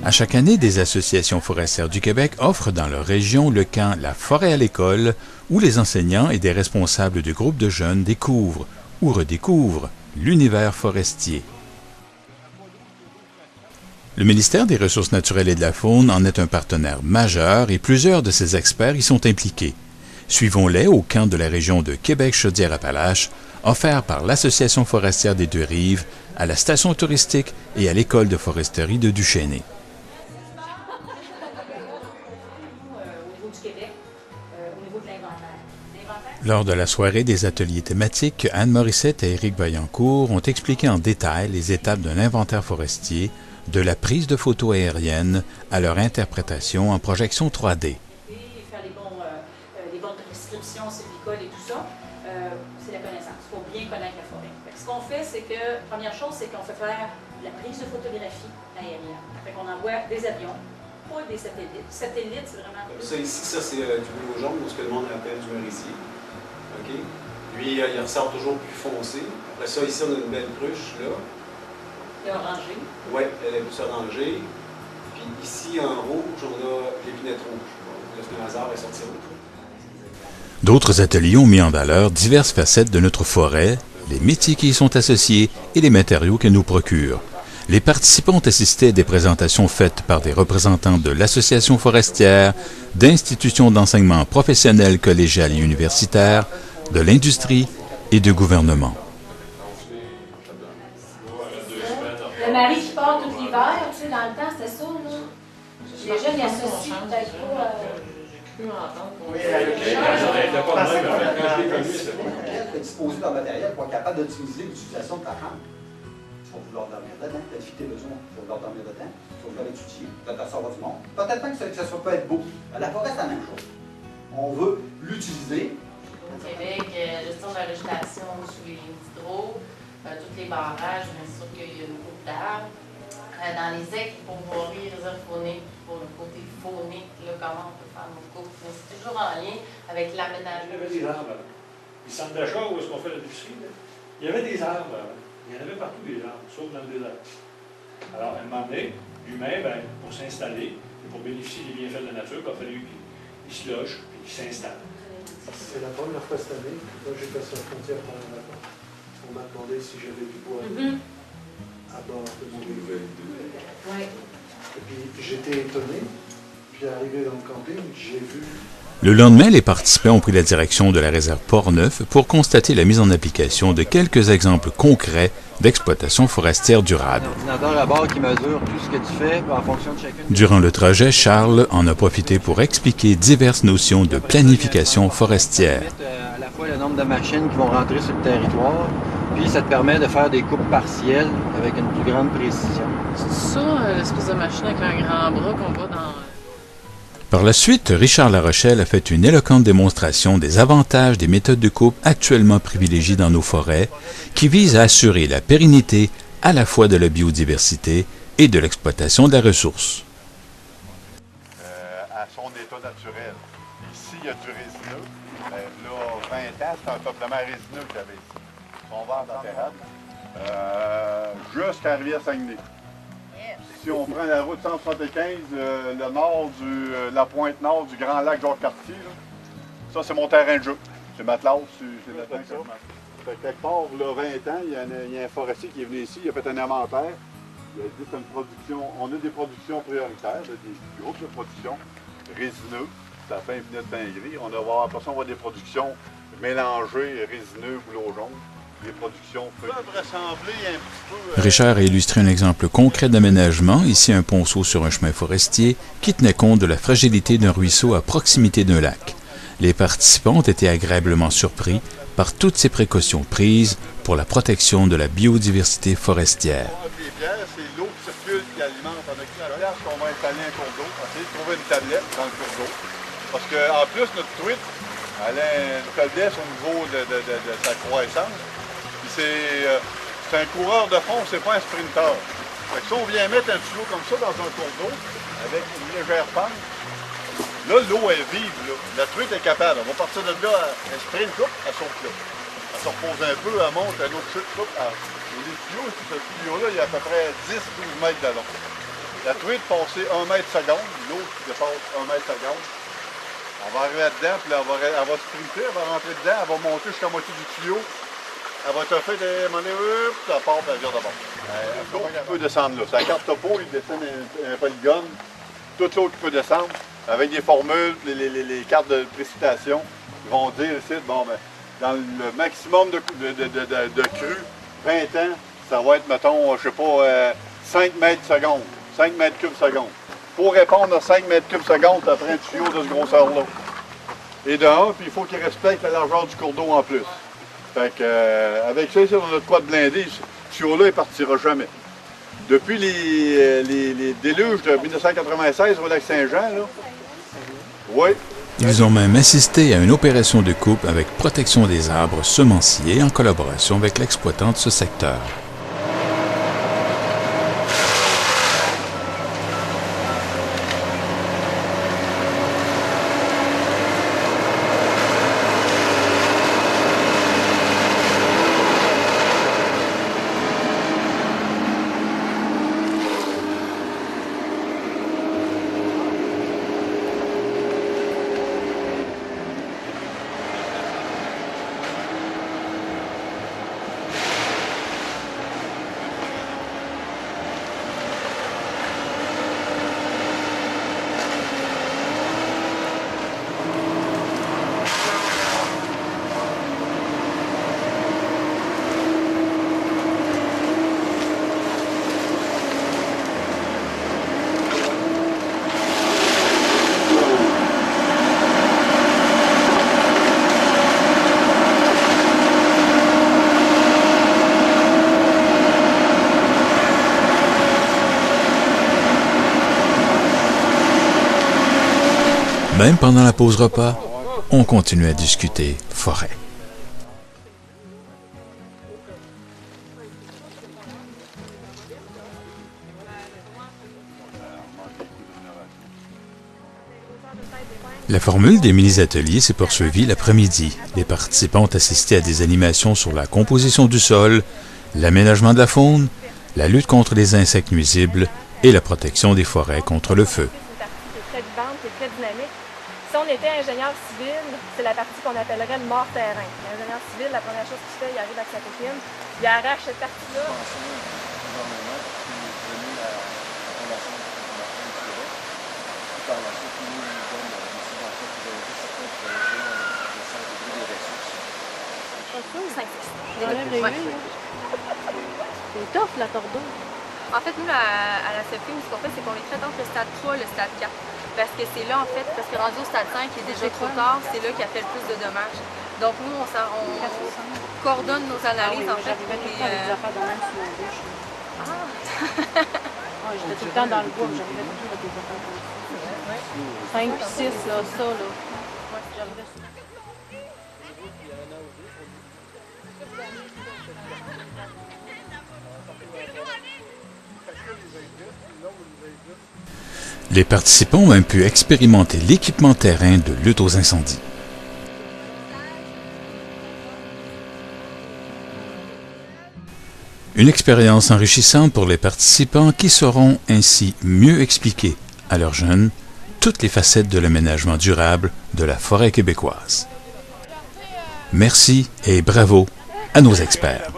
À chaque année, des associations forestières du Québec offrent dans leur région le camp La Forêt à l'école, où les enseignants et des responsables de groupes de jeunes découvrent ou redécouvrent l'univers forestier. Le ministère des Ressources naturelles et de la Faune en est un partenaire majeur et plusieurs de ses experts y sont impliqués. Suivons-les au camp de la région de Québec-Chaudière-Appalaches, offert par l'Association forestière des Deux-Rives, à la station touristique et à l'école de foresterie de Duchesnay. Lors de la soirée des ateliers thématiques, Anne Morissette et Éric Vaillancourt ont expliqué en détail les étapes d'un inventaire forestier, de la prise de photos aériennes à leur interprétation en projection 3D. Faire les bonnes prescriptions sylvicoles et tout ça, c'est la connaissance. Il faut bien connaître la forêt. Ce qu'on fait, c'est que, première chose, c'est qu'on fait faire la prise de photographie aérienne. Fait qu'on envoie des avions, pas des satellites. Satellites, c'est vraiment... Ça ici, ça c'est du bleu jaune, ce que le monde appelle du merisier. Okay. Lui, il ressort toujours plus foncé. Après ça, ici, on a une belle cruche, là. Elle est orangée. Oui, elle est plus orangée. Puis ici, en rouge, on a l'épinette rouge. Le spinazar est sorti rouge. D'autres ateliers ont mis en valeur diverses facettes de notre forêt, les métiers qui y sont associés et les matériaux qu'elle nous procure. Les participants ont assisté à des présentations faites par des représentants de l'association forestière, d'institutions d'enseignement professionnel, collégial et universitaire, de l'industrie et du gouvernement. Le mari qui part tout l'hiver, tu sais, dans le temps, c'était ça, là. Les jeunes, ils associent peut-être pas... Disposer leur matériel pour être capable d'optimiser l'utilisation de ta chambre. Tu vas vouloir dormir dedans, peut-être tes besoins, tu vas vouloir dormir dedans, tu vas vouloir étudier, peut-être savoir du monde. Peut-être pas que ça peut être beau. La forêt, c'est la même chose. On veut l'utiliser. Au Québec, gestion de la végétation sous les hydros, tous les barrages, bien sûr qu'il y a une coupe d'arbres. Dans les aires, pour voir les réserves fauniques, pour le côté faunique, là, comment on peut faire nos coupes. Mais c'est toujours en lien avec l'aménagement. Il y avait des arbres. Les centres d'achat où est-ce qu'on fait l'épicerie, il y avait des arbres. Il y en avait partout des arbres, sauf dans le désert. Alors, à un moment donné, l'humain, pour s'installer et pour bénéficier des bienfaits de la nature, il a fallu qu'il se loge et qu'il s'installe. C'est la première fois cette année, quand j'ai passé la frontière par la vacances. On m'a demandé si j'avais du bois à bord de mon véhicule. Oui. Et puis j'étais étonné, puis arrivé dans le camping, j'ai vu... Le lendemain, les participants ont pris la direction de la réserve Port-Neuf pour constater la mise en application de quelques exemples concrets d'exploitation forestière durable. Un ordinateur à bord qui mesure tout ce que tu fais en fonction de chacune. Durant le trajet, Charles en a profité pour expliquer diverses notions de planification forestière. À la fois le nombre de machines qui vont rentrer sur le territoire, puis ça te permet de faire des coupes partielles avec une plus grande précision. C'est ça, l'espèce de machine avec un grand bras qu'on voit dans... Par la suite, Richard Larochelle a fait une éloquente démonstration des avantages des méthodes de coupe actuellement privilégiées dans nos forêts, qui visent à assurer la pérennité à la fois de la biodiversité et de l'exploitation de la ressource. À son état naturel. Ici, il y a du résineux. Là, 20 ans, c'est un peuplement résineux qu'il y avait ici. On va en tempérable jusqu'à Rivière-Saguenay. Si on prend la route 175, le nord la pointe nord du Grand Lac Jacques-Cartier, ça c'est mon terrain de jeu. C'est Matelasse, c'est le terrain que fait que quelque part, là, 20 ans, il y a un forestier qui est venu ici, il a fait un inventaire. Il a dit c'est une production, on a des productions prioritaires, des groupes de production résineux, ça fait un vinaigrette bien gris. On va voir, après ça, on voit des productions mélangées, résineux, boulot jaune. Les productions peuvent ressembler un petit peu... Richard a illustré un exemple concret d'aménagement, ici un ponceau sur un chemin forestier, qui tenait compte de la fragilité d'un ruisseau à proximité d'un lac. Les participants ont été agréablement surpris par toutes ces précautions prises pour la protection de la biodiversité forestière. Les pierres, c'est l'eau qui circule qui alimente. En place qu'on va installer un cours d'eau, essayer de trouver une tablette dans le cours d'eau. Parce qu'en plus, notre truite, elle a une faiblesse au niveau de sa croissance. C'est un coureur de fond, c'est pas un sprinter. Fait que si on vient mettre un tuyau comme ça dans un cours d'eau, avec une légère pente, là, l'eau est vive. Là. La truite est capable. On va partir de là, elle sprint, elle saute là. Elle se repose un peu, elle monte, un autre chute, les tuyaux, ce tuyau-là, il y a à peu près 10-12 mètres de long. La truite passée 1 mètre seconde, l'autre qui dépasse 1 mètre seconde. On va arriver là-dedans, puis là, elle va sprinter, elle va rentrer dedans, elle va monter jusqu'à moitié du tuyau. Elle va te faire des manœuvres, puis elle part, puis elle vire de bord. Elle peut descendre là. Sa carte topo, il descend un polygone. Tout l'autre qui peut descendre, avec des formules, les cartes de précipitation, ils vont dire ici, bon, ben, dans le maximum de crue, 20 ans, ça va être, mettons, je sais pas, 5 mètres secondes, 5 mètres cubes secondes. Pour répondre à 5 mètres cubes secondes, ça prend un tuyau de ce grosseur-là. Et de un, puis il faut qu'il respecte la largeur du cours d'eau en plus. Fait que, avec ça, ici, on a de quoi de blindé. Ce tuyau-là, il ne partira jamais. Depuis les déluges de 1996 au lac Saint-Jean, là, oui. Ils ont même assisté à une opération de coupe avec protection des arbres semenciers en collaboration avec l'exploitant de ce secteur. Même pendant la pause repas, on continue à discuter forêt. La formule des mini-ateliers s'est poursuivie l'après-midi. Les participants ont assisté à des animations sur la composition du sol, l'aménagement de la faune, la lutte contre les insectes nuisibles et la protection des forêts contre le feu. C'est très vivante, c'est très dynamique. Si on était ingénieur civil, c'est la partie qu'on appellerait le mort-terrain. L'ingénieur civil, la première chose qu'il fait, il arrive avec sa copine, il arrache cette partie-là. C'est tough la tordeau. En fait, nous, à la CFP, ce qu'on fait, c'est qu'on les traite entre le stade 3 et le stade 4. Parce que c'est là, en fait, parce que rendu au stade 5, qui est déjà trop tard, c'est là qu'il a fait le plus de dommages. Donc, nous, on coordonne nos analyses, en fait. J'étais tout le temps dans le bois, j'arrivais toujours à des affaires comme ça. 5 puis 6, là, ça, là. Moi, si j'arrivais sur... Les participants ont même pu expérimenter l'équipement terrain de lutte aux incendies. Une expérience enrichissante pour les participants qui sauront ainsi mieux expliquer à leurs jeunes toutes les facettes de l'aménagement durable de la forêt québécoise. Merci et bravo à nos experts.